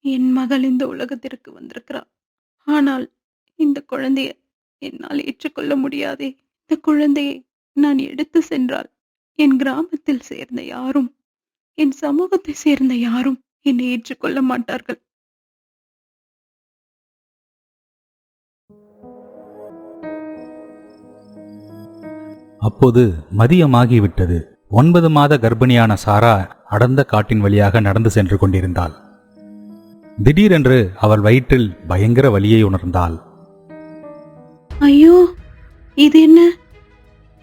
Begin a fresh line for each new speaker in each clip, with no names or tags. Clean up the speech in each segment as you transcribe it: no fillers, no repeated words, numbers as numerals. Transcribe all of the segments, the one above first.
என் மகள் இந்த உலகத்திற்கு வந்திருக்கிறாள். ஆனால் இந்த குழந்தையை என்னால் ஏற்றுக்கொள்ள முடியாதே. இந்த குழந்தையை நான் எடுத்து சென்றால் என் கிராமத்தில் சேர்ந்த யாரும், என் சமூகத்தை சேர்ந்த யாரும் என்னை ஏற்றுக்கொள்ள மாட்டார்கள்.
அப்போது மதியமாகிவிட்டது. 9 மாத கர்ப்பிணியான சாரா அடர்ந்த காட்டின் வழியாக நடந்து சென்று கொண்டிருந்தாள். திடீரென்று அவள் வயிற்றில் பயங்கர வலியை உணர்ந்தாள்.
ஐயோ, இது என்ன?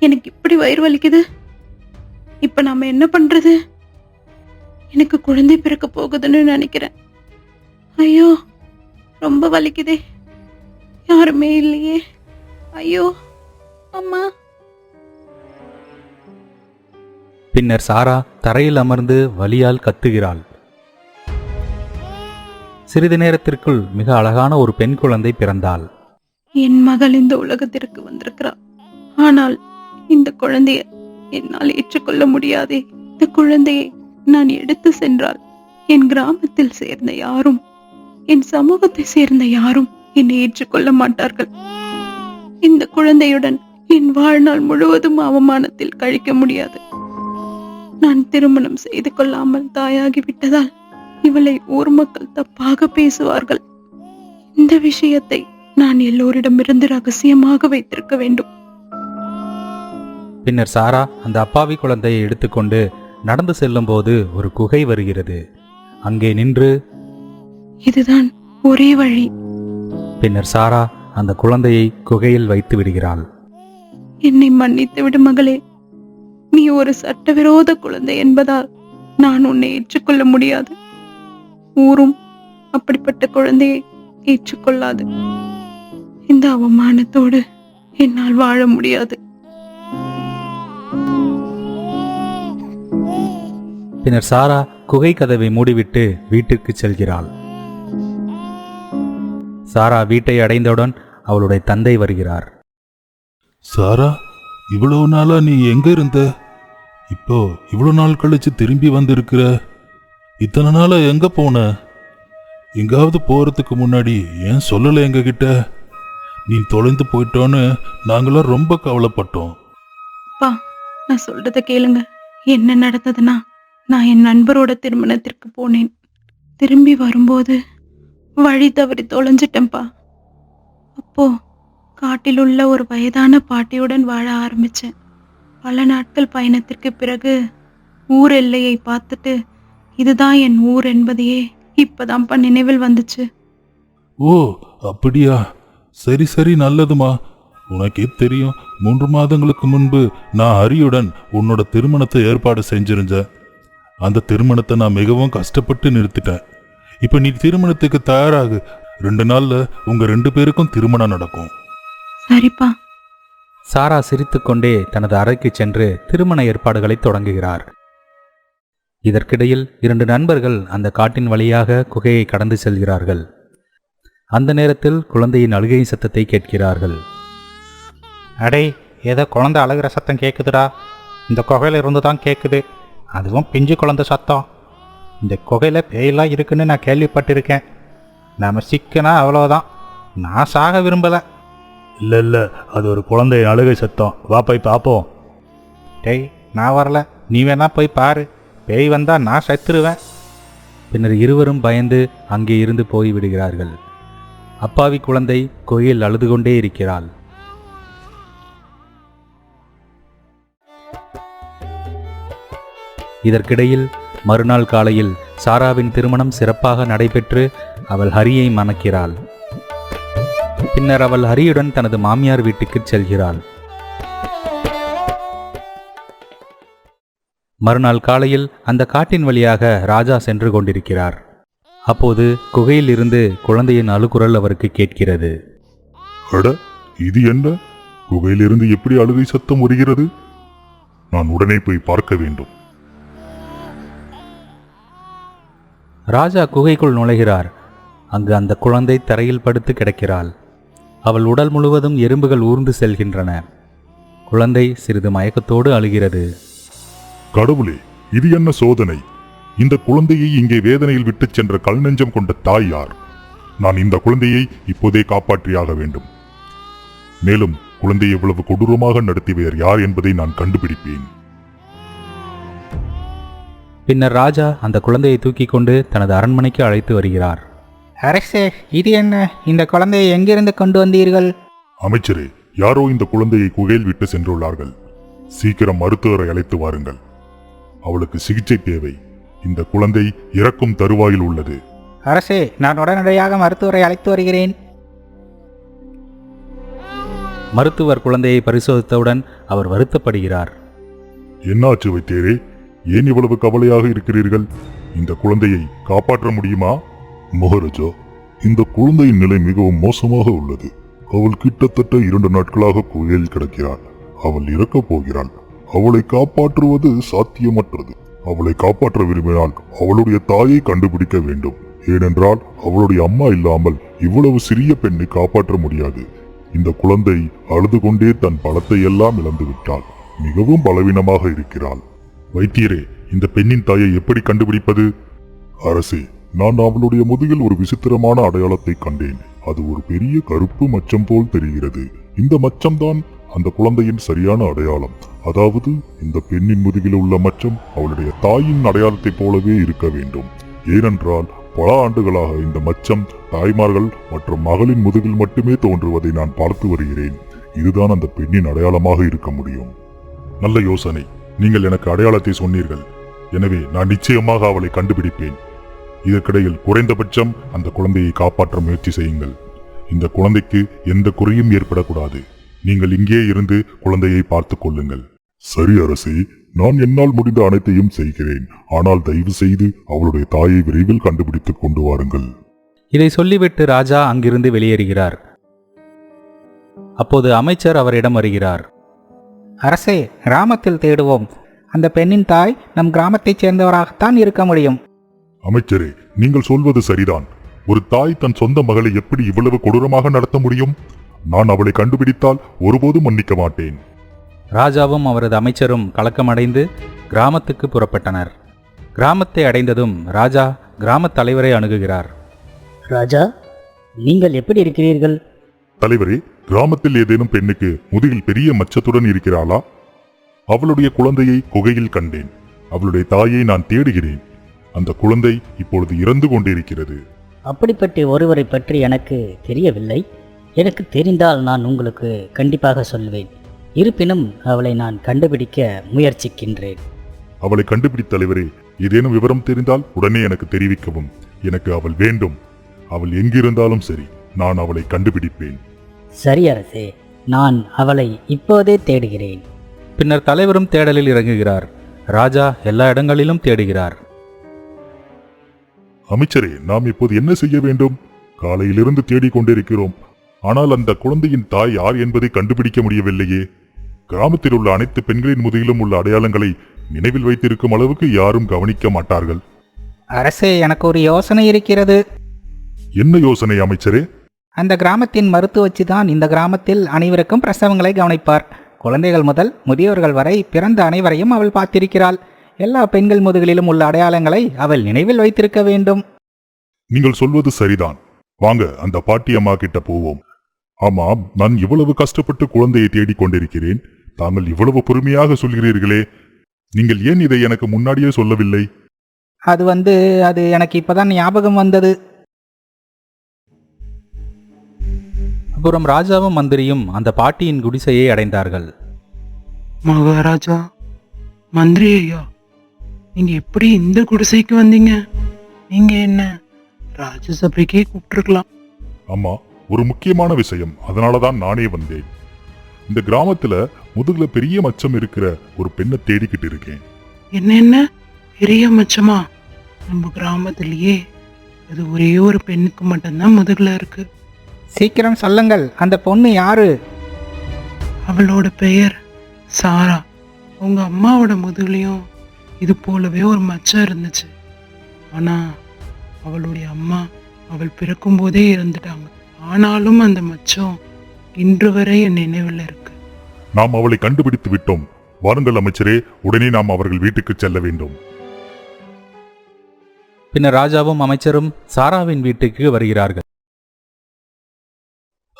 எனக்கு இப்படி வயிறு வலிக்குது. இப்ப நாம என்ன பண்றது? எனக்கு குழந்தை பிறக்க போகுதுன்னு நினைக்கிறேன். ஐயோ, ரொம்ப வலிக்குதே. யாருமே இல்லையே. ஐயோ அம்மா.
பின்னர் சாரா தரையில் அமர்ந்து வலியால் கத்துகிறாள். சிறிது நேரத்திற்குள் மிக அழகான ஒரு பெண் குழந்தை பிறந்தாள்.
என் மகள் இந்த உலகத்திற்கு வந்திருக்கிறாள். ஆனால் இந்த குழந்தையை என்னால் ஏற்றுக்கொள்ள முடியாதே. இந்த குழந்தையை நான் எடுத்து சென்றால் என் கிராமத்தில் சேர்ந்த யாரும், என் சமூகத்தை சேர்ந்த யாரும் என்னை ஏற்றுக்கொள்ள மாட்டார்கள். இந்த குழந்தையுடன் என் வாழ்நாள் முழுவதும் அவமானத்தில் கழிக்க முடியாது. நான் திருமணம் செய்து கொள்ளாமல் தாயாகிவிட்டதால் இவளை ஊர் மக்கள் தப்பாக பேசுவார்கள். இந்த விஷயத்தை நான் எல்லோரிடமிருந்து ரகசியமாக வைத்திருக்க வேண்டும்.
பின்னர் சாரா அந்த அப்பாவி குழந்தையை எடுத்துக்கொண்டு நடந்து செல்லும் போது ஒரு குகை வருகிறது. அங்கே நின்று,
இதுதான் ஒரே வழி.
பின்னர் சாரா அந்த குழந்தையை குகையில் வைத்து விடுகிறாள்.
என்னை மன்னித்து விடு மகளே. நீ ஒரு சட்டவிரோத குழந்தை என்பதால் நான் உன்னை ஏற்றுக்கொள்ள முடியாது. ஊரும் அப்படிப்பட்ட குழந்தையை ஏற்றுக்கொள்ளாது. இந்த அவமானத்தோடு என்னால் வாழ முடியாது.
பின்னர் சாரா குகை கதவை மூடிவிட்டு வீட்டிற்கு செல்கிறாள். சாரா வீட்டை அடைந்தவுடன் அவளுடைய தந்தை வருகிறார்.
சாரா, இவ்வளவு நாளா நீ எங்க இருந்த? இப்போ இவ்வளவு நாள் கழிச்சு திரும்பி வந்திருக்கிற. இத்தனை நாளா எங்க போன? எங்காவது போறதுக்கு முன்னாடி ஏன் சொல்லல எங்க கிட்ட? நீ தொலைந்து போயிட்டோன்னு நாங்களாம் ரொம்ப கவலைப்பட்டோம்.
அப்பா, நான் சொல்றத கேளுங்க. என்ன நடந்ததுன்னா, நான் என் நண்பரோட திருமணத்திற்கு போனேன். திரும்பி வரும்போது வழி தவறி தொலைஞ்சிட்டேன்ப்பா. அப்போ காட்டில் உள்ள ஒரு வயதான பாட்டியுடன் வாழ ஆரம்பிச்சேன். பல நாட்கள் பயணத்திற்கு பிறகு ஊர் எல்லையை பார்த்துட்டு இதுதான் என் ஊர் என்பதையே இப்பதான்ப்பா நினைவில் வந்துச்சு.
ஓ, அப்படியா? சரி சரி, நல்லதுமா. உனக்கே தெரியும், 3 மாதங்களுக்கு முன்பு நான் ஹரியுடன் உன்னோட திருமணத்தை ஏற்பாடு செஞ்சிருந்தேன். அந்த திருமணத்தை நான் மிகவும் கஷ்டப்பட்டு நிறுத்திட்டேன். இப்ப நீ திருமணத்துக்கு தயாராகு. 2 நாள்ல உங்க 2 பேருக்கும் திருமணம் நடக்கும்.
சரிப்பா.
சாரா சிரித்துக்கொண்டே தனது அறைக்கு சென்று திருமண ஏற்பாடுகளை தொடங்குகிறார். இதற்கிடையில் 2 நண்பர்கள் அந்த காட்டின் வழியாக குகையை கடந்து செல்கிறார்கள். அந்த நேரத்தில் குழந்தையின் அழுகை சத்தத்தை கேட்கிறார்கள்.
அடே, ஏதோ குழந்தை அழுகிற சத்தம் கேட்குதுடா. இந்த குகையில இருந்து தான் கேட்குது. அதுவும் பிஞ்சு குழந்தை சத்தம். இந்த குகையில் பேயெல்லாம் இருக்குன்னு நான் கேள்விப்பட்டிருக்கேன். நம்ம சிக்கனா அவ்வளோதான். நான் சாக விரும்பலை.
இல்ல இல்ல, அது ஒரு குழந்தை அழுகை சத்தம். வா போய் பார்ப்போம்.
டேய், நான் வரல. நீ வேணா போய் பாரு. பேய் வந்தா நான் செத்துருவேன்.
பின்னர் இருவரும் பயந்து அங்கே இருந்து போய் விடுகிறார்கள். அப்பாவி குழந்தை குகையில் அழுது கொண்டே இருக்கிறாள். இதற்கிடையில் மறுநாள் காலையில் சாராவின் திருமணம் சிறப்பாக நடைபெற்று அவள் ஹரியை மணக்கிறாள். பின்னர் அவள் ஹரியுடன் தனது மாமியார் வீட்டுக்கு செல்கிறாள். மறுநாள் காலையில் அந்த காட்டின் வழியாக ராஜா சென்று கொண்டிருக்கிறார். அப்போது குகையில் இருந்து குழந்தையின் அழுகுரல் அவருக்கு கேட்கிறது.
அட, இது என்ன? குகையிலிருந்து எப்படி அழுகை சத்தம் வருகிறது? நான் உடனே போய் பார்க்க வேண்டும்.
ராஜா குகைக்குள் நுழைகிறார். அங்கு அந்த குழந்தை தரையில் படுத்து கிடக்கிறாள். அவள் உடல் முழுவதும் எறும்புகள் ஊர்ந்து செல்கின்றன. குழந்தை சிறிது மயக்கத்தோடு அழுகிறது.
கடவுளே, இது என்ன சோதனை? இந்த குழந்தையை இங்கே வேதனையில் விட்டுச் சென்ற கல் நெஞ்சம் கொண்ட தாய் யார்? நான் இந்த குழந்தையை இப்போதே காப்பாற்றியாக வேண்டும். மேலும் குழந்தையை இவ்வளவு கொடூரமாக நடத்தியவர் யார் என்பதை நான் கண்டுபிடிப்பேன்.
பின்னர் ராஜா அந்த குழந்தையை தூக்கி கொண்டு தனது அரண்மனைக்கு அழைத்து வருகிறார்.
அரசே, இது என்ன? இந்த குழந்தையை எங்கிருந்து கொண்டு வந்தீர்கள்?
அமைச்சரே, யாரோ இந்த குழந்தையை குகையில் விட்டு சென்றுள்ளார்கள். சீக்கிரம் மருத்துவரை அழைத்து வாருங்கள். அவளுக்கு சிகிச்சை தேவை. இந்த குழந்தை இறக்கும் தருவாயில் உள்ளது.
அரசே, நான் உடனடியாக மருத்துவரை அழைத்து வருகிறேன்.
மருத்துவர் குழந்தையை பரிசோதித்தவுடன் அவர் வருத்தப்படுகிறார்.
என்னாச்சு வைத்தியரே? ஏன் இவ்வளவு கவலையாக இருக்கிறீர்கள்? இந்த குழந்தையை காப்பாற்ற முடியுமா? மகாராஜா, இந்த குழந்தையின் நிலை மிகவும் மோசமாக உள்ளது. அவள் கிட்டத்தட்ட 2 நாட்களாக குகையில் கிடக்கிறாள். அவள் இறக்கப் போகிறாள். அவளை காப்பாற்றுவது சாத்தியமற்றது. அவளை காப்பாற்ற விரும்பினால் அவளுடைய தாயை கண்டுபிடிக்க வேண்டும். ஏனென்றால் அவளுடைய அம்மா இல்லாமல் இவ்வளவு சிறிய பெண்ணை காப்பாற்ற முடியாது. இந்த குழந்தை அழுது கொண்டே தன் பலத்தை எல்லாம் இழந்து விட்டாள். மிகவும் பலவீனமாக இருக்கிறாள். வைத்தியரே, இந்த பெண்ணின் தாயை எப்படி கண்டுபிடிப்பது? அரசே, நான் அவளுடைய முதுகில் ஒரு விசித்திரமான அடையாளத்தை கண்டேன். அது ஒரு பெரிய கருப்பு மச்சம் போல் தெரிகிறது. இந்த மச்சம்தான் அந்த குழந்தையின் சரியான அடையாளம். அதாவது இந்த பெண்ணின் முதுகில் உள்ள மச்சம் அவளுடைய தாயின் அடையாளத்தைப் போலவே இருக்க வேண்டும். ஏனென்றால் பல ஆண்டுகளாக இந்த மச்சம் தாய்மார்கள் மற்றும் மகளின் முதுகில் மட்டுமே தோன்றுவதை நான் பார்த்து வருகிறேன். இதுதான் அந்த பெண்ணின் அடையாளமாக இருக்க முடியும். நல்ல யோசனை. நீங்கள் எனக்கு அடையாளத்தை சொன்னீர்கள். எனவே நான் நிச்சயமாக அவளை கண்டுபிடிப்பேன். இதற்கிடையில் குறைந்தபட்சம் அந்த குழந்தையை காப்பாற்ற முயற்சி செய்யுங்கள். இந்த குழந்தைக்கு எந்த குறையும் ஏற்படக்கூடாது. நீங்கள் இங்கே இருந்து குழந்தையை பார்த்துக் கொள்ளுங்கள். சரி அரசே, நான் என்னால் முடிந்த அனைத்தையும் செய்கிறேன். ஆனால் தயவு செய்து அவளுடைய தாயை விரைவில் கண்டுபிடித்துக் கொண்டு வாருங்கள்.
இதை சொல்லிவிட்டு ராஜா அங்கிருந்து வெளியேறுகிறார். அப்போது அமைச்சர் அவரிடம் வருகிறார்.
அரசே, கிராமத்தில் தேடுவோம். அந்த பெண்ணின் தாய் நம் கிராமத்தைச் சேர்ந்தவராகத்தான் இருக்க முடியும்.
அமைச்சரே, நீங்கள் சொல்வது சரிதான். ஒரு தாய் தன் சொந்த மகளை எப்படி இவ்வளவு கொடூரமாக நடத்த முடியும்? நான் அவளை கண்டுபிடித்தால் ஒருபோதும் மன்னிக்க மாட்டேன்.
ராஜாவும் அவரது அமைச்சரும் கலக்கமடைந்து கிராமத்துக்கு புறப்பட்டனர். கிராமத்தை அடைந்ததும் ராஜா கிராமத் தலைவரை அணுகுகிறார்.
ராஜா, நீங்கள் எப்படி இருக்கிறீர்கள்?
தலைவரே, கிராமத்தில் ஏதேனும் பெண்ணுக்கு முதுகில் பெரிய மச்சத்துடன் இருக்கிறாளா? அவளுடைய குழந்தையை குகையில் கண்டேன். அவளுடைய தாயை நான் தேடுகிறேன். அந்த குழந்தை இப்பொழுது இறந்து கொண்டிருக்கிறது.
அப்படிப்பட்ட ஒருவரை பற்றி எனக்கு தெரியவில்லை. எனக்கு தெரிந்தால் நான் உங்களுக்கு கண்டிப்பாக சொல்வேன். இருப்பினும் அவளை நான் கண்டுபிடிக்க முயற்சிக்கின்றேன்.
அவளை கண்டுபிடித்த தலைவரே, ஏதேனும் விவரம் தெரிந்தால் உடனே எனக்கு தெரிவிக்கவும். எனக்கு அவள் வேண்டும். அவள் எங்கிருந்தாலும் சரி, நான் அவளை கண்டுபிடிப்பேன்.
சரி அரசே, நான் அவளை இப்போதே தேடுகிறேன்.
பின்னர் தலைவரும் தேடலில் இறங்குகிறார். ராஜா எல்லா இடங்களிலும் தேடுகிறார்.
அமைச்சரே, நாம் இப்போது என்ன செய்ய வேண்டும்? காலையிலிருந்து தேடிக் கொண்டிருக்கிறோம். ஆனால் அந்த குழந்தையின் தாய் யார் என்பதை கண்டுபிடிக்க முடியவில்லையே. கிராமத்தில் உள்ள அனைத்து பெண்களின் முதுகிலும் உள்ள அடையாளங்களை நினைவில் வைத்திருக்கும் அளவுக்கு யாரும் கவனிக்க மாட்டார்கள்.
அரசே, எனக்கு ஒரு யோசனை இருக்கிறது.
என்ன யோசனை அமைச்சரே?
அந்த கிராமத்தின் மருத்துவச்சி தான் இந்த கிராமத்தில் அனைவருக்கும் பிரசவங்களை கவனிப்பார். குழந்தைகள் முதல் முதியோர்கள் வரை பிறந்த அனைவரையும் அவள் பார்த்திருக்கிறாள். எல்லா பெண்கள் முதுகிலும் உள்ள அடையாளங்களை அவள் நினைவில் வைத்திருக்க வேண்டும்.
நீங்கள் சொல்வது சரிதான். வாங்க, அந்த பாட்டி அம்மா கிட்ட போவோம். ஆமாம், நான் இவ்வளவு கஷ்டப்பட்டு குழந்தையை தேடிக் கொண்டிருக்கிறேன். தாங்கள் இவ்வளவு பொறுமையாக சொல்கிறீர்களே. நீங்கள் ஏன் இதை எனக்கு முன்னாடியே சொல்லவில்லை?
அது எனக்கு இப்பதான் ஞாபகம் வந்தது.
அப்புறம் ராஜாவும் மந்திரியும் அந்த பாட்டியின் குடிசையை அடைந்தார்கள்.
மகாராஜா, மந்திரி ஐயா, நீங்க எப்படி இந்த குடிசைக்கு வந்தீங்க? நீங்க என்ன ராஜசபைக்கே கூப்பிட்டுருக்கலாம்.
ஆமா, ஒரு முக்கியமான விஷயம். அதனாலதான் நானே வந்தேன். இந்த கிராமத்துல முதுகுல பெரிய மச்சம் இருக்கிற ஒரு பெண்ணை தேடிக்கிட்டு இருக்கேன்.
என்ன பெரிய மச்சமா? நம்ம கிராமத்திலேயே அது ஒரே ஒரு பெண்ணுக்கு மட்டும்தான் முதுகுல இருக்கு.
சீக்கிரம் சொல்லுங்கள், அந்த பொண்ணு யாரு?
அவளோட பெயர் சாரா. உங்க அம்மாவோட முதுகுலையும் இது போலவே ஒரு மச்சம் இருந்துச்சு. ஆனா அவளுடைய அம்மா அவள் பிறக்கும் போதே இறந்துட்டாங்க. ஆனாலும் அந்த மச்சம் இன்று வரை என் நினைவில் இருக்கு.
நாம் அவளை கண்டுபிடித்து விட்டோம். வாருங்கள் அமைச்சரே, உடனே நாம் அவர்கள் வீட்டுக்கு செல்ல வேண்டும்.
பின்னர் ராஜாவும் அமைச்சரும் சாராவின் வீட்டுக்கு வருகிறார்கள்.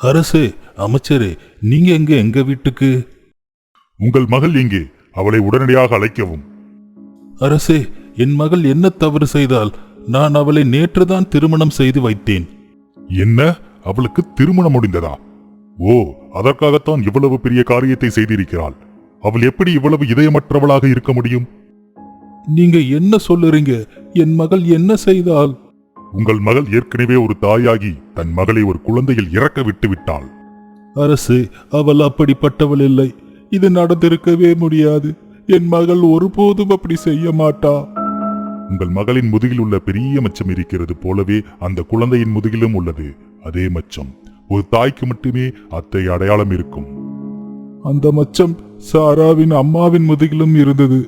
அரசே, அமைச்சரே, நீங்க எங்க வீட்டுக்கு?
உங்கள் மகள் எங்கே? அவளை உடனடியாக அழைக்கவும்.
அரசே, என் மகள் என்ன தவறு செய்தால்? நான் அவளை நேற்றுதான் திருமணம் செய்து வைத்தேன்.
என்ன, அவளுக்கு திருமணம் முடிந்ததா? ஓ, அதற்காகத்தான் இவ்வளவு பெரிய காரியத்தை செய்திருக்கிறாள். அவள் எப்படி இவ்வளவு இதயமற்றவளாக இருக்க முடியும்?
நீங்க என்ன சொல்லுறீங்க? என் மகள் என்ன செய்தால்?
உங்கள் மகள் ஏற்கனவே ஒரு தாயாகி தன் மகளை ஒரு குழந்தையில் இறக்க விட்டு விட்டாள்.
அரசே, அவள் அப்படிப்பட்டவள் இல்லை. இது நடந்திருக்கவே முடியாது. என் மகள் ஒருபோதும் அப்படி செய்ய மாட்டா.
உங்கள் மகளின் முதுகில் உள்ள பெரிய மச்சம் இருக்கிறது போலவே அந்த குழந்தையின் முதுகிலும் உள்ளது அதே மச்சம். ஒரு தாய்க்கு மட்டுமே அத்தகைய அடையாளம் இருக்கும்.
அந்த மச்சம் சாராவின் அம்மாவின் முதுகிலும் இருந்தது.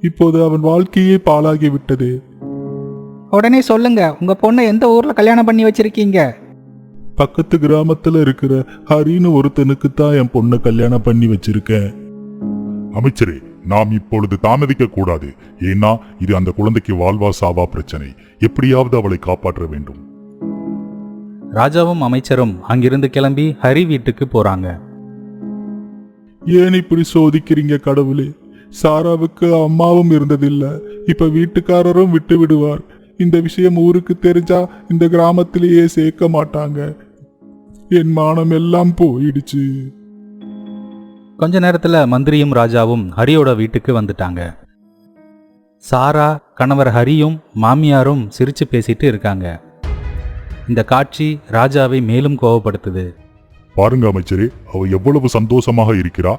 இப்போது அவன் வாழ்க்கையே பாழாகி விட்டது.
உடனே சொல்லுங்க, உங்க பொண்ணை எந்த ஊர்ல கல்யாணம் பண்ணி வச்சிருக்கீங்க?
பக்கத்து கிராமத்துல இருக்கிற ஹரின்னு ஒருத்தனுக்கு தான் என் பொண்ணை கல்யாணம் பண்ணி வச்சிருக்கேன்.
அமைச்சரே, நாம் இப்பொழுது தாமதிக்க கூடாது. ஏன்னா இது அந்த குழந்தைக்கு வாழ்வா சாவா பிரச்சனை. எப்படியாவது அவளை காப்பாற்ற வேண்டும்.
ராஜாவும் அமைச்சரும் அங்கிருந்து கிளம்பி ஹரி வீட்டுக்கு போறாங்க.
ஏன் இப்படி சோதிக்கிறீங்க கடவுளே? சாராவுக்கு அம்மாவும் இருந்ததில்ல. இப்ப வீட்டுக்காரரும் விட்டு விடுவார். இந்த விஷயம் ஊருக்கு தெரிஞ்சா இந்த கிராமத்திலேயே சேர்க்க மாட்டாங்க. என் மானம் எல்லாம் போயிடுச்சு.
கொஞ்ச நேரத்துல மந்திரியும் ராஜாவும் ஹரியோட வீட்டுக்கு வந்துட்டாங்க. சாரா, கணவர் ஹரியும் மாமியாரும் சிரிச்சு பேசிட்டு இருக்காங்க. இந்த காட்சி ராஜாவை மேலும் கோபப்படுத்துது.
பாருங்க அமைச்சரே, அவ எவ்வளவு சந்தோஷமாக இருக்கிறா.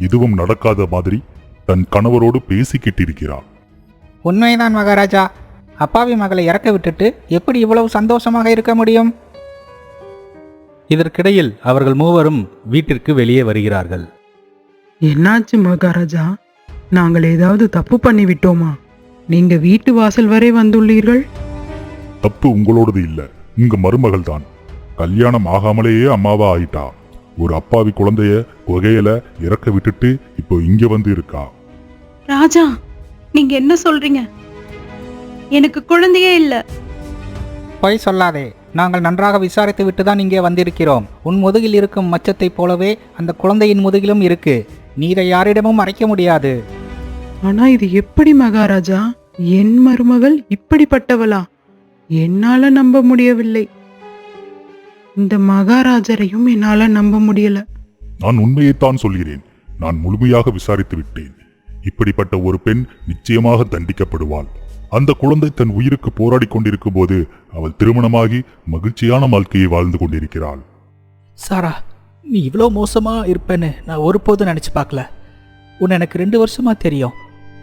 எதுவும் நடக்காத மாதிரி தன் கணவரோடு பேசிக்கிட்டு இருக்கிறா.
உண்மைதான் மகாராஜா. அப்பாவி மகளை இறக்க விட்டுட்டு எப்படி இவ்வளவு சந்தோஷமாக இருக்க முடியும்?
இதற்கிடையில் அவர்கள் மூவரும் வீட்டிற்கு வெளியே வருகிறார்கள்.
என்னாச்சு மகாராஜா? நாங்கள் ஏதாவது தப்பு பண்ணி விட்டோமா? நீங்க வீட்டு வாசல் வரை வந்துள்ளீர்கள்.
தப்பு உங்களோடது இல்ல, உங்க மருமகள் தான். கல்யாணம் ஆகாமலேயே அம்மாவா ஆயிட்டா. ஒரு அப்பாவி குழந்தைய குகையில இறக்க விட்டுட்டு இப்போ இங்க வந்து இருக்கா.
ராஜா, நீங்க என்ன சொல்றீங்க? எனக்கு குழந்தையே இல்ல.
பொய் சொல்லாதே. நாங்கள் நன்றாக விசாரித்து விட்டு தான் இங்கே வந்திருக்கிறோம். உன் முதுகில் இருக்கும் மச்சத்தைப் போலவே அந்த குழந்தையின் முதுகிலும் இருக்கு. நீ இதை யாரிடமும் மறைக்க முடியாது.
ஆனா இது எப்படி மகாராஜா? என் மருமகள் இப்படிப்பட்டவளா? என்னால நம்ப முடியவில்லை. இந்த மகாராஜரையும் என்னால நம்ப முடியல.
நான் உண்மையைத்தான் சொல்கிறேன். நான் முழுமையாக விசாரித்து விட்டேன். இப்படிப்பட்ட ஒரு பெண் நிச்சயமாக தண்டிக்கப்படுவாள். அந்த குழந்தை தன் உயிருக்கு போராடி கொண்டிருக்கும் போது அவள் திருமணமாகி மகிழ்ச்சியான வாழ்க்கையை வாழ்ந்து கொண்டிருக்கிறாள்.
சாரா, நீ இவ்வளோ மோசமா இருப்பேன்னு நான் ஒருபோதும் நினைச்சு பார்க்கல. உன் எனக்கு 2 வருஷமா தெரியும்.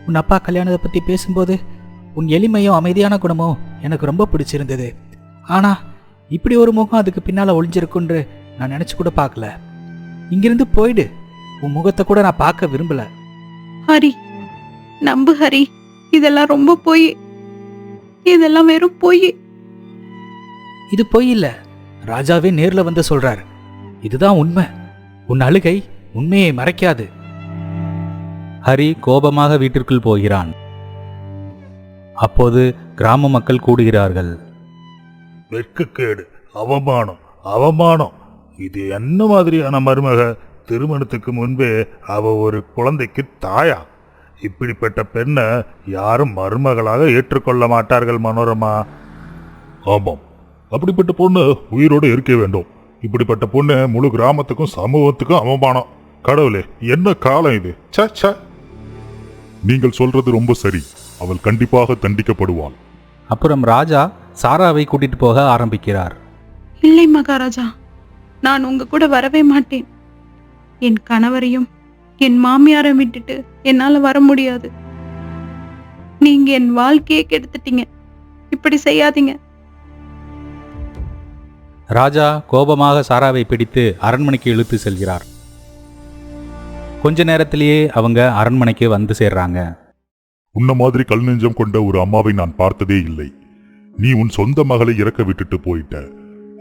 உன் அப்பா கல்யாணத்தை பத்தி பேசும்போது உன் எளிமையும் அமைதியான குணமும் எனக்கு ரொம்ப பிடிச்சிருந்தது. ஆனா இப்படி ஒரு முகம் அதுக்கு பின்னால ஒளிஞ்சிருக்குன்று நான் நினைச்சு கூட பார்க்கல. இங்கிருந்து போயிடு. உன் முகத்தை கூட நான் பார்க்க விரும்பல.
ஹரி, நம்பு ஹரி. இதெல்லாம் ரொம்ப பொய். இதெல்லாம் வெறும் பொய்.
இது பொய் இல்ல, ராஜாவே நேர்ல வந்து சொல்றாரு. இதுதான் உண்மை. உன் அழுகை உண்மையை மறைக்காது.
ஹரி கோபமாக வீட்டிற்குள் போகிறான். அப்போது கிராம மக்கள் கூடுகிறார்கள்.
வெட்கக்கேடு, அவமானம், அவமானம். இது என்ன மாதிரியான மருமக? திருமணத்துக்கு முன்பே அவ ஒரு குழந்தைக்கு தாயா? இப்படிப்பட்ட பெண்ணை யாரும் மருமகளாக ஏற்றுக்கொள்ள மாட்டார்கள் மனோரமா.
ஆமாம், அப்படிப்பட்ட பொண்ணு உயிரோடு இருக்க வேண்டும். இப்படிப்பட்ட பொண்ணு முழு கிராமத்துக்கும் சமூகத்துக்கும் அவமானம். கடவுளே, என்ன காலம் இது! ச நீங்கள் சொல்றது ரொம்ப சரி. அவள் கண்டிப்பாக தண்டிக்கப்படுவாள்.
அப்புறம் ராஜா சாராவை கூட்டிட்டு போக ஆரம்பிக்கிறார்.
இல்லை மகாராஜா, நான் உங்க கூட வரவே மாட்டேன். என் கணவரையும் என் மாமியாரை விட்டுட்டு என்னால வர முடியாது. நீங்க என் வாழ்க்கையை கெடுத்துட்டீங்க. இப்படி செய்யாதீங்க.
ராஜா கோபமாக சாராவை பிடித்து அரண்மனைக்கு இழுத்து செல்கிறார். கொஞ்ச நேரத்திலேயே அவங்க அரண்மனைக்கு வந்து சேர்றாங்க.
உன்ன மாதிரி கல் நெஞ்சம் கொண்ட ஒரு அம்மாவை நான் பார்த்ததே இல்லை. நீ உன் சொந்த மகளை இறக்க விட்டுட்டு போயிட்ட.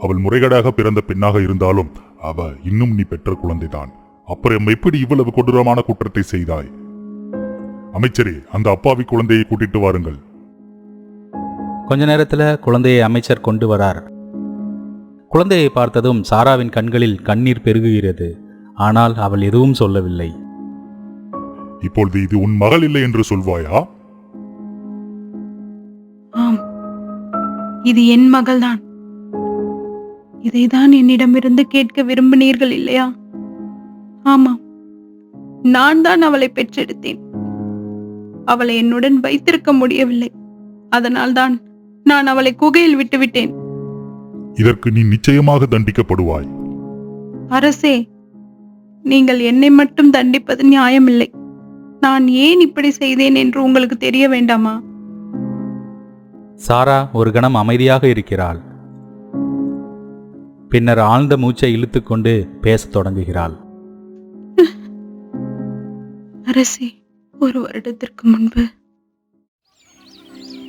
அவள் முறைகேடாக பிறந்த பெண்ணாக இருந்தாலும் அவ இன்னும் நீ பெற்ற குழந்தைதான். அப்புறம் எப்படி இவ்வளவு கொடூரமான குற்றத்தை செய்தாய்? அமைச்சரே, அந்த அப்பாவி குழந்தையை கூட்டிட்டு வாருங்கள்.
கொஞ்ச நேரத்துல குழந்தையை அமைச்சர் கொண்டு வரார். குழந்தையை பார்த்ததும் சாராவின் கண்களில் கண்ணீர் பெருகுகிறது. ஆனால் அவள் எதுவும் சொல்லவில்லை.
இப்பொழுது இது உன் மகள் இல்லை என்று சொல்வாயா?
ஆம், இது என் மகள்தான். இதைதான் என்னிடமிருந்து கேட்க விரும்பினீர்கள் இல்லையா? ஆமாம், நான் தான் அவளை பெற்றெடுத்தேன். அவளை என்னுடன் வைத்திருக்க முடியவில்லை. அதனால்தான் நான் அவளை குகையில் விட்டுவிட்டேன்.
இதற்கு நீ நிச்சயமாக தண்டிக்கப்படுவாய்.
அரசே, நீங்கள் என்னை மட்டும் தண்டிப்பது நியாயமில்லை. நான் ஏன் இப்படி செய்தேன் என்று உங்களுக்கு தெரிய வேண்டாமா?
சாரா ஒரு கணம் அமைதியாக இருக்கிறாள். பின்னர் ஆழ்ந்த மூச்சை இழுத்துக்கொண்டு பேசத் தொடங்குகிறாள்.
அரசே, ஒரு வருடத்திற்கு முன்பு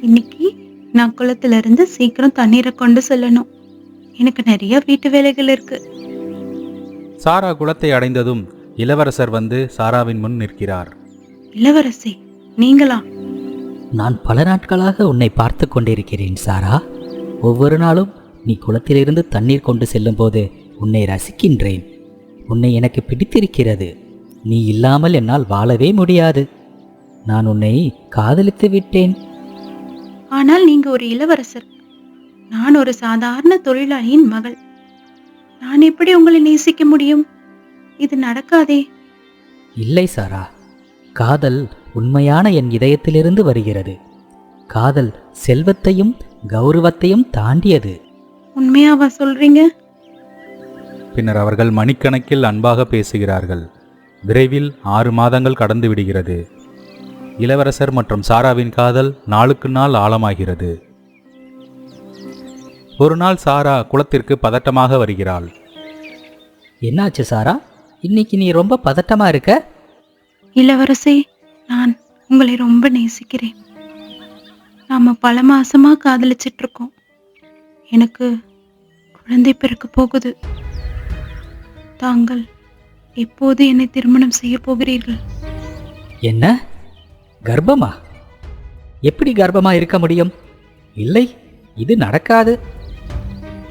இன்னைக்கு நான் குளத்திலிருந்து சீக்கிரம் தண்ணீரை கொண்டு செல்லணும். எனக்கு நிறைய வீட்டு வேலைகள் இருக்கு.
சாரா குளத்தை அடைந்ததும் இளவரசர் வந்து சாராவின் முன் நிற்கிறார்.
இளவரசே, நீங்களா?
நான் பல நாட்களாக உன்னை பார்த்து கொண்டிருக்கிறேன் சாரா. ஒவ்வொரு நாளும் நீ குளத்திலிருந்து தண்ணீர் கொண்டு செல்லும்போது உன்னை ரசிக்கின்றேன். உன்னை எனக்கு பிடித்திருக்கிறது. நீ இல்லாமல் என்னால் வாழவே முடியாது. நான் உன்னை காதலித்து விட்டேன்.
ஆனால் நீங்க ஒரு இளவரசர், நான் ஒரு சாதாரண தொழிலாளியின் மகள். நான் எப்படி உங்களை நேசிக்க முடியும்? இது நடக்காதே.
இல்லை சாரா, காதல் உண்மையான என் இதயத்திலிருந்து வருகிறது. காதல் செல்வத்தையும் கௌரவத்தையும் தாண்டியது.
உண்மையாவா சொல்றீங்க?
பின்னர் அவர்கள் மணிக்கணக்கில் அன்பாக பேசுகிறார்கள். விரைவில் 6 மாதங்கள் கடந்து விடுகிறது. இளவரசர் மற்றும் சாராவின் காதல் நாளுக்கு நாள் ஆழமாகிறது. ஒரு நாள் சாரா குளத்திற்கு பதட்டமாக வருகிறாள்.
என்னாச்சு சாரா? இன்னைக்கு நீ ரொம்ப பதட்டமா இருக்க.
இளவரசே, நான் உங்களை ரொம்ப நேசிக்கிறேன். நாம பல மாசமா காதலிச்சிட்டு இருக்கோம். எனக்கு குழந்தை பிறக்க போகுது. தாங்கள் எப்போது என்னை திருமணம் செய்ய போகிறீர்கள்?
என்ன, கர்ப்பமா? எப்படி கர்ப்பமா இருக்க முடியும்? இல்லை, இது நடக்காது.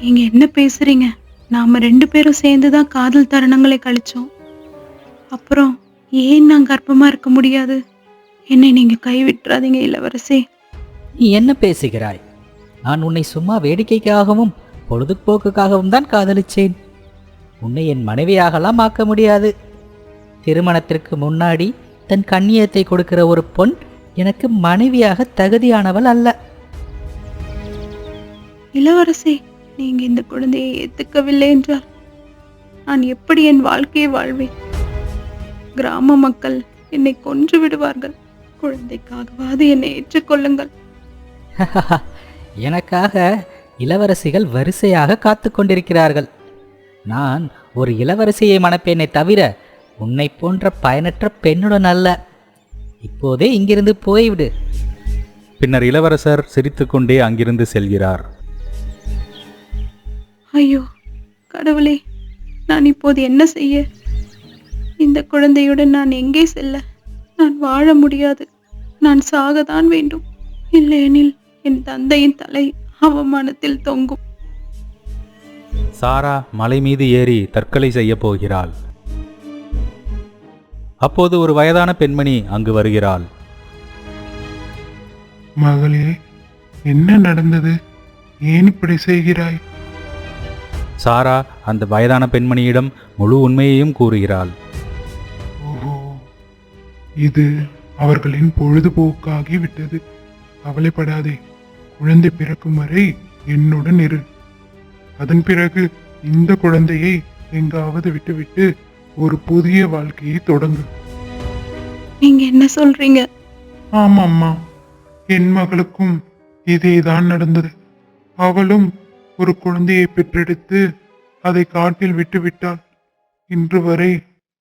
நீங்க என்ன பேசுறீங்க? நாம 2 பேரும் சேர்ந்துதான் காதல் தருணங்களை கழிச்சோம். அப்புறம் ஏன் நான் கர்ப்பமா இருக்க முடியாது? என்னை நீங்க கைவிட்டுறாதீங்க இளவரசே.
நீ என்ன பேசுகிறாய்? நான் உன்னை சும்மா வேடிக்கைக்காகவும் பொழுதுபோக்குக்காகவும் தான் காதலிச்சேன். உன்னை என் மனைவியாகலாம் ஆக்க முடியாது. திருமணத்திற்கு முன்னாடி தன் கண்ணியத்தை கொடுக்கிற ஒரு பொன் எனக்கு மனைவியாக தகுதியானவள் அல்ல.
இளவரசே, நீங்க இந்த குழந்தையை ஏத்துக்கவில்லை என்றால் நான் எப்படி என் வாழ்க்கையை வாழ்வேன்? கிராம மக்கள் என்னை கொன்று விடுவார்கள். குழந்தைக்காகவாது என்னை ஏற்றுக்கொள்ளுங்கள்.
எனக்காக இளவரசிகள் வரிசையாக காத்து கொண்டிருக்கிறார்கள். நான் ஒரு இளவரசியை மணப்பேனே தவிர உன்னை போன்ற பயனற்ற பெண்ணுடன் அல்ல. இப்போதே இங்கிருந்து போய்விடு.
பின்னர் இளவரசர் சிரித்துக்கொண்டே அங்கிருந்து செல்கிறார்.
ஐயோ கடவுளே, நான் இப்போது என்ன செய்ய? இந்த குழந்தையுடன் நான் எங்கே செல்ல? நான் வாழ முடியாது. நான் சாகத்தான் வேண்டும். இல்லையெனில் என் தந்தையின் தலை அவமானத்தில் தொங்கும்.
சாரா மலை மீது ஏறி தற்கொலை செய்ய போகிறாள். அப்போது ஒரு வயதான பெண்மணி அங்கு வருகிறாள்.
மகளே, என்ன நடந்தது? ஏன் இப்படி செய்கிறாய்?
சாரா அந்த வயதான பெண்மணியிடம் முழு உண்மையையும் கூறுகிறாள்.
ஓஹோ, இது அவர்களின் பொழுதுபோக்காகி விட்டது. கவலைப்படாதே. குழந்தை பிறக்கும் வரை என்னுடன் இரு. அதன் பிறகு இந்த குழந்தையை எங்காவது விட்டுவிட்டு ஒரு புதிய வாழ்க்கையை தொடங்கு.
நீங்க என்ன சொல்றீங்க?
ஆமாம்மா, என் மகளுக்கும் இதேதான் நடந்தது. அவளும் ஒரு குழந்தையை பெற்றெடுத்து அதை காட்டில் விட்டுவிட்டாள். இன்று வரை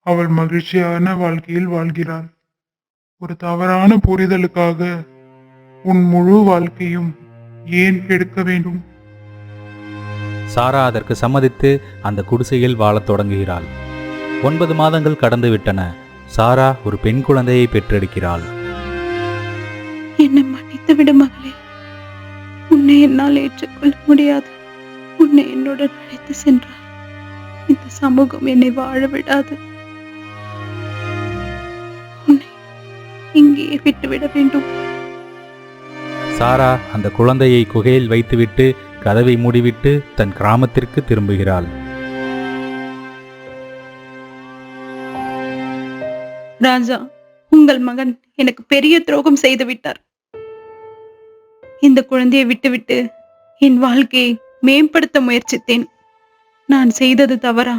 அவள் மகிழ்ச்சியான வாழ்க்கையில் வாழ்கிறாள். ஒரு தவறான புரிதலுக்காக உன் முழு வாழ்க்கையும் ஏன் கெடுக்க வேண்டும்?
சாரா அதற்கு சம்மதித்து அந்த குடிசையில் வாழத் தொடங்குகிறாள். 9 மாதங்கள் கடந்து விட்டன. சாரா ஒரு பெண் குழந்தையை பெற்றெடுக்கிறாள்.
என்னை மன்னித்து விடு மகளே. உன்னை என்னால் ஏற்றுக்கொள்ள முடியாது. உன்னை என்னுடன் அழைத்து சென்றால் இந்த சமூகம் என்னை வாழ விடாது. உன்னை இங்கேயே விட்டுவிட வேண்டும்.
சாரா அந்த குழந்தையை குகையில் வைத்துவிட்டு கதவை மூடிவிட்டு தன் கிராமத்திற்கு திரும்புகிறாள்.
ராஜா, உங்கள் மகன் எனக்கு பெரிய துரோகம் செய்து விட்டார். இந்த குழந்தையை விட்டுவிட்டு என் வாழ்க்கையை மேம்படுத்த முயற்சித்தேன். நான் செய்தது தவறா?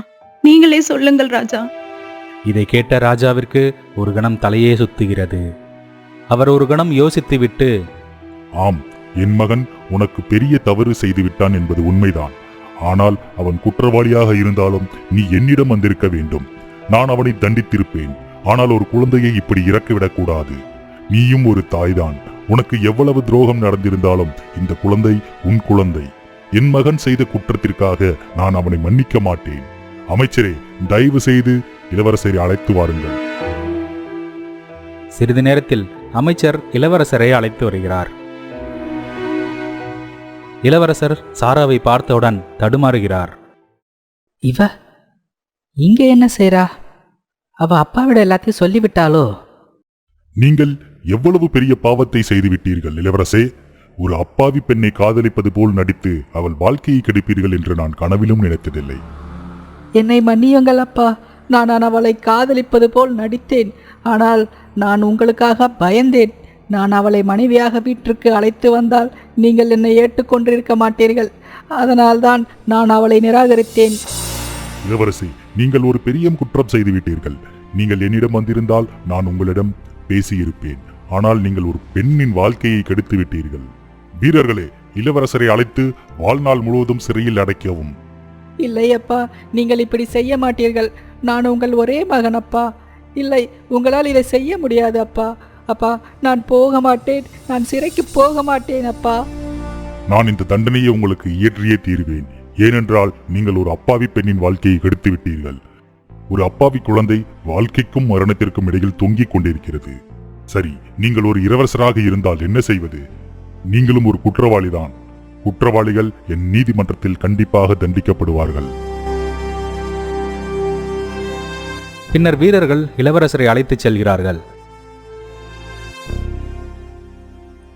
நீங்களே சொல்லுங்கள் ராஜா.
இதை கேட்ட ராஜாவிற்கு ஒரு கணம் தலையே சுத்துகிறது. அவர் ஒரு கணம் யோசித்துவிட்டு,
ஆம், என் மகன் உனக்கு பெரிய தவறு செய்து விட்டான் என்பது உண்மைதான். ஆனால் அவன் குற்றவாளியாக இருந்தாலும் நீ என்னிடம் வந்திருக்க வேண்டும். நான் அவனை தண்டித்திருப்பேன். ஆனால் ஒரு குழந்தையை இப்படி இறக்கிவிடக் கூடாது. நீயும் ஒரு தாய்தான். உனக்கு எவ்வளவு துரோகம் நடந்திருந்தாலும் இந்த குழந்தை உன் குழந்தை. என் மகன் செய்த குற்றத்திற்காக நான் அவனை மன்னிக்க மாட்டேன். அமைச்சரே, தயவு செய்து இளவரசரை அழைத்து வாருங்கள்.
சிறிது நேரத்தில் அமைச்சர் இளவரசரை அழைத்து வருகிறார். இளவரசர் சாராவை பார்த்தவுடன் தடுமாறுகிறார்.
இவ இங்க என்ன செய்றா? அவ அப்பாவிட எல்லாத்தையும் சொல்லிவிட்டாளோ?
நீங்கள் எவ்வளவு பெரிய பாவத்தை செய்துவிட்டீர்கள் இளவரசே. ஒரு அப்பாவி பெண்ணை காதலிப்பது போல் நடித்து அவள் வாழ்க்கையை கெடுப்பீர்கள் என்று நான் கனவிலும் நினைத்ததில்லை.
என்னை மன்னியுங்கள் அப்பா. நான் அவளை காதலிப்பது போல் நடித்தேன். ஆனால் நான் உங்களுக்காக பயந்தேன். நான் அவளை மனைவியாக வீட்டிற்கு அழைத்து வந்தால் நீங்கள் என்னை ஏற்றுக்கொண்டிருக்க மாட்டீர்கள். அதனால்தான் நான் அவளை நிராகரித்தேன்.
இளவரசி, நீங்கள் ஒரு பெரிய குற்றம் செய்துவிட்டீர்கள். நீங்கள் என்னிடம் வந்திருந்தால் நான் உங்களிடம் பேசியிருப்பேன். ஆனால் நீங்கள் ஒரு பெண்ணின் வாழ்க்கையை கெடுத்து விட்டீர்கள். வீரர்களே, இளவரசரை அழைத்து வாழ்நாள் முழுவதும் சிறையில் அடைக்கவும்.
இல்லை அப்பா, நீங்கள் இப்படி செய்ய மாட்டீர்கள். நான் உங்கள் ஒரே மகன் அப்பா. இல்லை, உங்களால் இதை செய்ய முடியாது அப்பா. அப்பா, நான் போக மாட்டேன். நான் சிறைக்கு போக மாட்டேன் அப்பா.
நான் இந்த தண்டனையை உங்களுக்கு இயற்றியே தீருவேன். ஏனென்றால் நீங்கள் ஒரு அப்பாவி பெண்ணின் வாழ்க்கையை கெடுத்து விட்டீர்கள். ஒரு அப்பாவி குழந்தை வாழ்க்கைக்கும் மரணத்திற்கும் இடையில் தொங்கிக் கொண்டிருக்கிறது. சரி, நீங்கள் ஒரு இளவரசராக இருந்தால் என்ன செய்வது? நீங்களும் ஒரு குற்றவாளிதான். குற்றவாளிகள் என் நீதிமன்றத்தில் கண்டிப்பாக தண்டிக்கப்படுவார்கள்.
பின்னர் வீரர்கள் இளவரசரை அழைத்துச் செல்கிறார்கள்.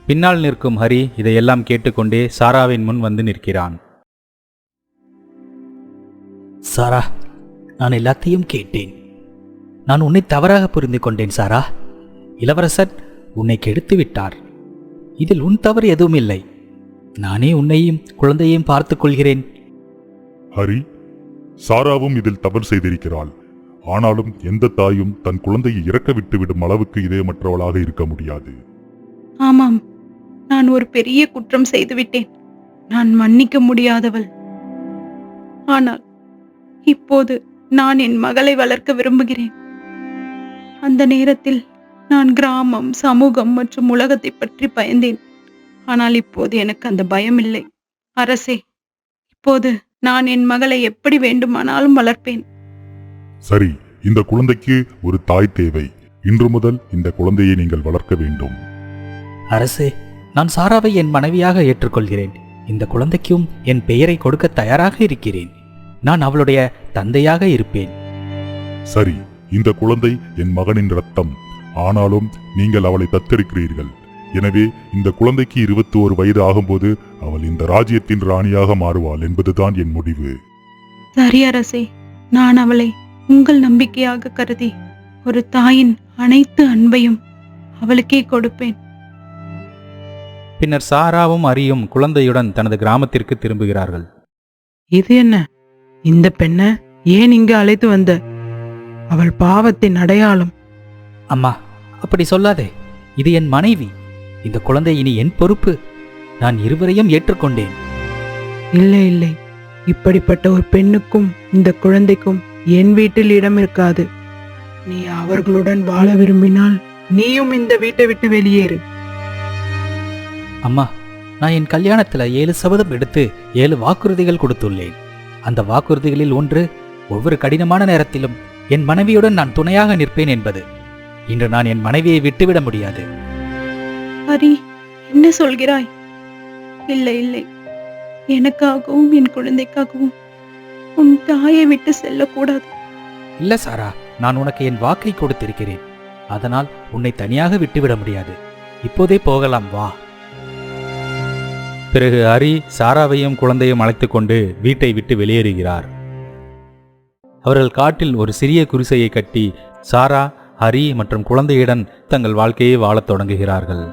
பின்னால் நிற்கும் ஹரி இதையெல்லாம் கேட்டுக்கொண்டே சாராவின் முன் வந்து நிற்கிறான்.
சாரா, நான் எல்லாத்தையும் கேட்டேன். நான் உன்னை தவறாக புரிந்து கொண்டேன் சாரா. இளவரசர் உன்னை கெடுத்து விட்டார். இதில் உன் தவறு எதுவும் இல்லை. நானே உன்னையும் குழந்தையையும் பார்த்துக் கொள்கிறேன்.
ஹரி, சாராவும் இதில் தவறு செய்திருக்கிறாள். ஆனாலும் எந்த தாயும் தன் குழந்தையை இறக்க விட்டுவிடும் அளவுக்கு இதயமற்றவளாக இருக்க முடியாது.
ஆமாம், நான் ஒரு பெரிய குற்றம் செய்துவிட்டேன். நான் மன்னிக்க முடியாதவள். ஆனால் இப்போது நான் என் மகளை வளர்க்க விரும்புகிறேன். அந்த நேரத்தில் நான் கிராமம், சமூகம் மற்றும் உலகத்தை பற்றி பயந்தேன். ஆனால் இப்போது எனக்கு அந்த பயம் இல்லை. அரசே, இப்போது நான் என் மகளை எப்படி வேண்டுமானாலும் வளர்ப்பேன்.
சரி, இந்த குழந்தைக்கு ஒரு தாய் தேவை. இன்று முதல் இந்த குழந்தையை நீங்கள் வளர்க்க வேண்டும்.
அரசே, நான் சாராவை என் மனைவியாக ஏற்றுக்கொள்கிறேன். இந்த குழந்தைக்கும் என் பெயரை கொடுக்க தயாராக இருக்கிறேன். நான் அவளுடைய தந்தையாக இருப்பேன்.
சரி, இந்த குழந்தை என் மகனின் ரத்தம். ஆனாலும் நீங்கள் அவளை தத்தெடுக்கிறீர்கள். எனவே இந்த குழந்தைக்கு 21 வயது ஆகும்போது அவள் இந்த ராஜ்யத்தின் ராணியாக மாறுவாள் என்பதுதான் என் முடிவு.
சரி அரசே, நான் அவளை உங்கள் நம்பிக்கையாக கருதி ஒரு தாயின் அனைத்து அன்பையும் அவளுக்கே கொடுப்பேன்.
பின்னர் சாராவும் ஹரியும் குழந்தையுடன் தனது கிராமத்திற்கு திரும்புகிறார்கள்.
இது என்ன? இந்த பெண்ணை ஏன் இங்கு அழைத்து வந்த? அவள் பாவத்தின் அடையாளம்.
அம்மா, அப்படி சொல்லாதே. இது என் மனைவி. இந்த குழந்தை இனி என் பொறுப்பு. நான் இருவரையும் ஏற்றுக்கொண்டேன்.
இல்லை இல்லை, இப்படிப்பட்ட ஒரு பெண்ணுக்கும் இந்த குழந்தைக்கும் என் வீட்டில் இடம் இருக்காது. நீ அவர்களுடன் வாழ விரும்பினால் நீயும் இந்த வீட்டை விட்டு வெளியேறு.
அம்மா, நான் என் கல்யாணத்துல 7 சபதம் எடுத்து 7 வாக்குறுதிகள் கொடுத்துள்ளேன். அந்த வாக்குறுதிகளில் ஒன்று, ஒவ்வொரு கடினமான நேரத்திலும் என் மனைவியுடன் நான் துணையாக நிற்பேன் என்பது. இன்று நான் என் மனைவியை விட்டுவிட முடியாது.
ஹரி, என்ன சொல்கிறாய்? இல்லை இல்லை, எனக்காகவும் என் குழந்தைக்காகவும் உன் தாயை விட்டு செல்லக்கூடாது.
இல்ல சாரா, நான் உனக்கு என் வாக்கை கொடுத்திருக்கிறேன். அதனால் உன்னை தனியாக விட்டுவிட முடியாது. இப்போதே போகலாம், வா.
பிறகு ஹரி சாராவையும் குழந்தையும் அழைத்துக் கொண்டு வீட்டை விட்டு வெளியேறுகிறார். அவர்கள் காட்டில் ஒரு சிறிய குடிசையை கட்டி சாரா, ஹரி மற்றும் குழந்தையுடன் தங்கள் வாழ்க்கையை வாழத் தொடங்குகிறார்கள்.